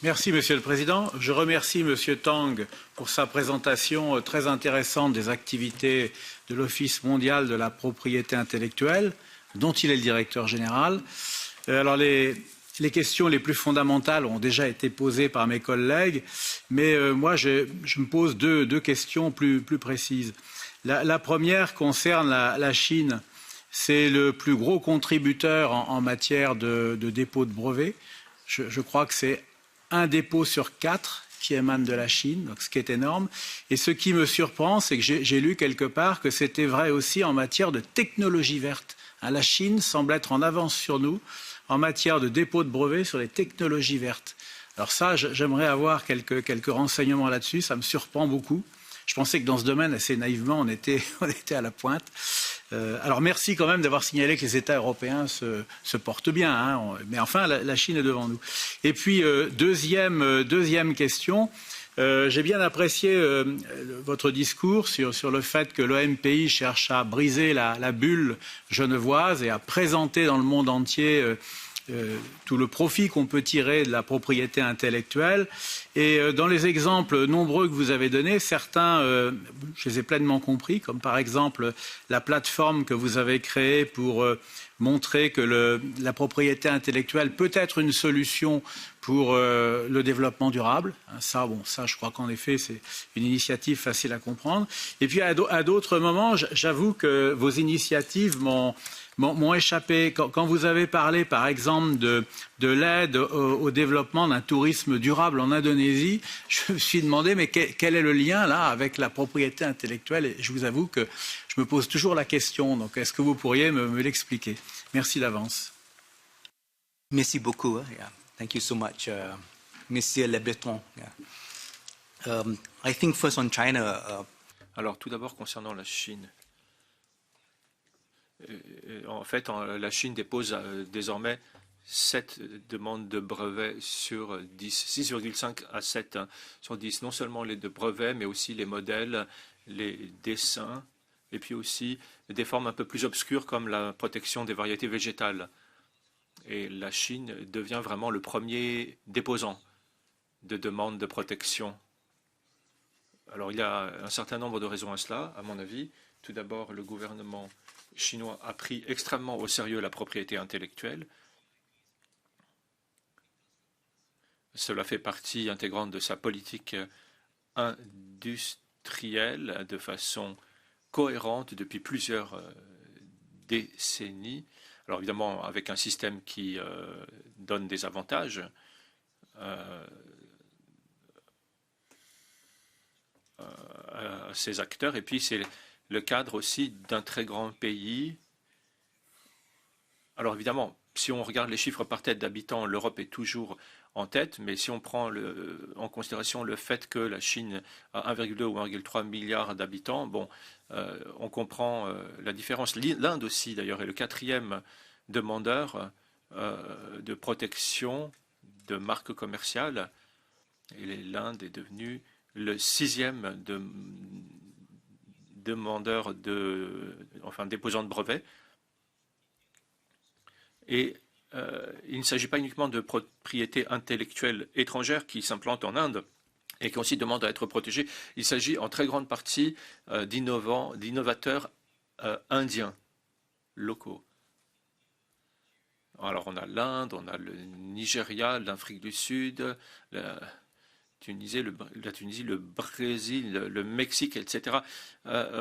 Merci, Monsieur le Président. Je remercie Monsieur Tang pour sa présentation très intéressante des activités de l'Office mondial de la propriété intellectuelle, dont il est le directeur général. Alors, les questions les plus fondamentales ont déjà été posées par mes collègues, mais moi, je me pose deux questions plus précises. La première concerne la Chine. C'est le plus gros contributeur en matière de dépôt de brevets. Je crois que c'est un dépôt sur 4 qui émane de la Chine, donc ce qui est énorme. Et ce qui me surprend, c'est que j'ai lu quelque part que c'était vrai aussi en matière de technologie verte. La Chine semble être en avance sur nous en matière de dépôt de brevets sur les technologies vertes. Alors ça, j'aimerais avoir quelques renseignements là-dessus, ça me surprend beaucoup. Je pensais que dans ce domaine, assez naïvement, on était à la pointe. Alors merci quand même d'avoir signalé que les États européens se portent bien, hein, mais enfin la Chine est devant nous. Et puis deuxième question, j'ai bien apprécié votre discours sur le fait que l'OMPI cherche à briser la bulle genevoise et à présenter dans le monde entier tout le profit qu'on peut tirer de la propriété intellectuelle. Et dans les exemples nombreux que vous avez donnés, certains, je les ai pleinement compris, comme par exemple la plateforme que vous avez créée pour montrer que la propriété intellectuelle peut être une solution pour le développement durable. Ça, je crois qu'en effet, c'est une initiative facile à comprendre. Et puis, à d'autres moments, j'avoue que vos initiatives m'ont échappé. Quand vous avez parlé, par exemple, de l'aide au développement d'un tourisme durable en Indonésie, je me suis demandé, mais quel est le lien, là, avec la propriété intellectuelle? Et je vous avoue que je me pose toujours la question. Donc, est-ce que vous pourriez me l'expliquer? Merci d'avance. Merci beaucoup. Yeah. Thank you so much, Monsieur Le Breton. Yeah. I think first on China. Alors, tout d'abord, concernant la Chine. En fait, la Chine dépose désormais 7 demandes de brevets sur 10, 6,5 à 7 sur 10. Non seulement les de brevets, mais aussi les modèles, les dessins, et puis aussi des formes un peu plus obscures comme la protection des variétés végétales. Et la Chine devient vraiment le premier déposant de demandes de protection. Alors, il y a un certain nombre de raisons à cela, à mon avis. Tout d'abord, le gouvernement chinois a pris extrêmement au sérieux la propriété intellectuelle. Cela fait partie intégrante de sa politique industrielle de façon cohérente depuis plusieurs décennies. Alors évidemment, avec un système qui donne des avantages à ces acteurs. Et puis, c'est le cadre aussi d'un très grand pays. Alors évidemment, si on regarde les chiffres par tête d'habitants, l'Europe est toujours en tête, mais si on prend en considération le fait que la Chine a 1,2 ou 1,3 milliard d'habitants, bon, on comprend la différence. L'Inde aussi, d'ailleurs, est le 4e demandeur de protection de marques commerciales. Et l'Inde est devenue le 6e demandeur déposant de brevets. Et il ne s'agit pas uniquement de propriété intellectuelle étrangère qui s'implantent en Inde et qui aussi demandent à être protégées. Il s'agit en très grande partie d'innovateurs indiens, locaux. Alors on a l'Inde, on a le Nigeria, l'Afrique du Sud, la Tunisie, le Brésil, le Mexique, etc.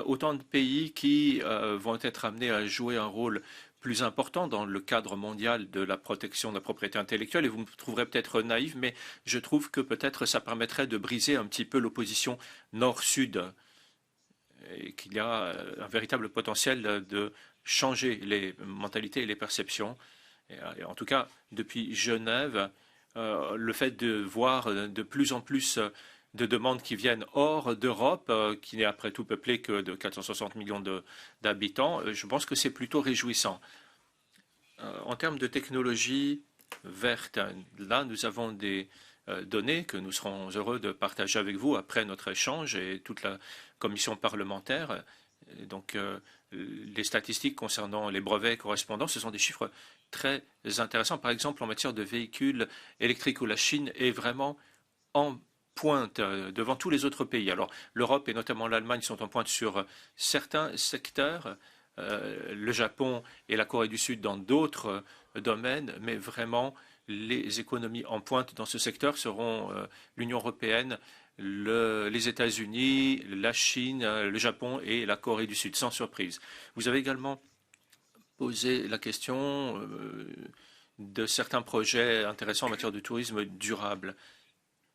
Autant de pays qui vont être amenés à jouer un rôle plus important dans le cadre mondial de la protection de la propriété intellectuelle. Et vous me trouverez peut-être naïf, mais je trouve que peut-être ça permettrait de briser un petit peu l'opposition nord-sud et qu'il y a un véritable potentiel de changer les mentalités et les perceptions. Et en tout cas, depuis Genève, le fait de voir de plus en plus de demandes qui viennent hors d'Europe, qui n'est après tout peuplée que de 460 millions d'habitants, je pense que c'est plutôt réjouissant. En termes de technologie verte, là, nous avons des données que nous serons heureux de partager avec vous après notre échange et toute la commission parlementaire. Et donc, les statistiques concernant les brevets correspondants, ce sont des chiffres très intéressants. Par exemple, en matière de véhicules électriques, où la Chine est vraiment en pointe devant tous les autres pays. Alors, l'Europe et notamment l'Allemagne sont en pointe sur certains secteurs, le Japon et la Corée du Sud dans d'autres domaines, mais vraiment, les économies en pointe dans ce secteur seront l'Union européenne, les États-Unis, la Chine, le Japon et la Corée du Sud, sans surprise. Vous avez également posé la question de certains projets intéressants en matière de tourisme durable.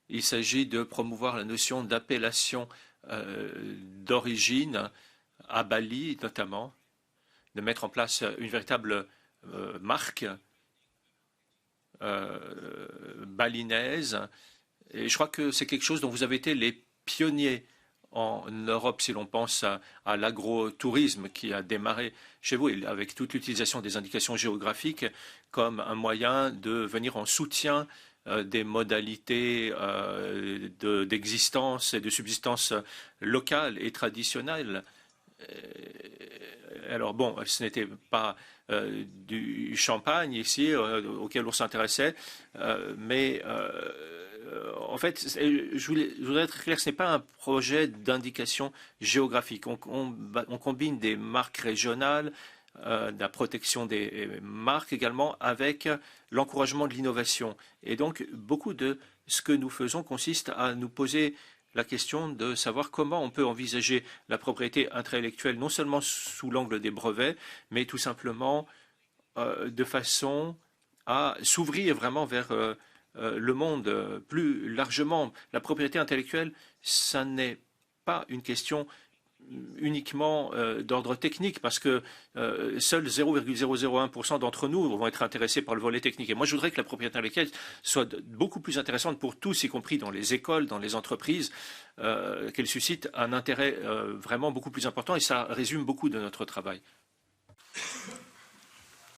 Il s'agit de promouvoir la notion d'appellation d'origine à Bali notamment, de mettre en place une véritable marque balinaise. Et je crois que c'est quelque chose dont vous avez été les pionniers en Europe, si l'on pense à l'agrotourisme qui a démarré chez vous, avec toute l'utilisation des indications géographiques comme un moyen de venir en soutien des modalités d'existence et de subsistance locale et traditionnelle. Alors bon, ce n'était pas du champagne ici auquel on s'intéressait, mais en fait, je voudrais être clair, ce n'est pas un projet d'indication géographique. On combine des marques régionales, de la protection des marques également, avec l'encouragement de l'innovation. Et donc, beaucoup de ce que nous faisons consiste à nous poser la question de savoir comment on peut envisager la propriété intellectuelle, non seulement sous l'angle des brevets, mais tout simplement de façon à s'ouvrir vraiment vers le monde plus largement. La propriété intellectuelle, ça n'est pas une question uniquement d'ordre technique, parce que seuls 0,001% d'entre nous vont être intéressés par le volet technique. Et moi, je voudrais que la propriété intellectuelle soit beaucoup plus intéressante pour tous, y compris dans les écoles, dans les entreprises, qu'elle suscite un intérêt vraiment beaucoup plus important, et ça résume beaucoup de notre travail.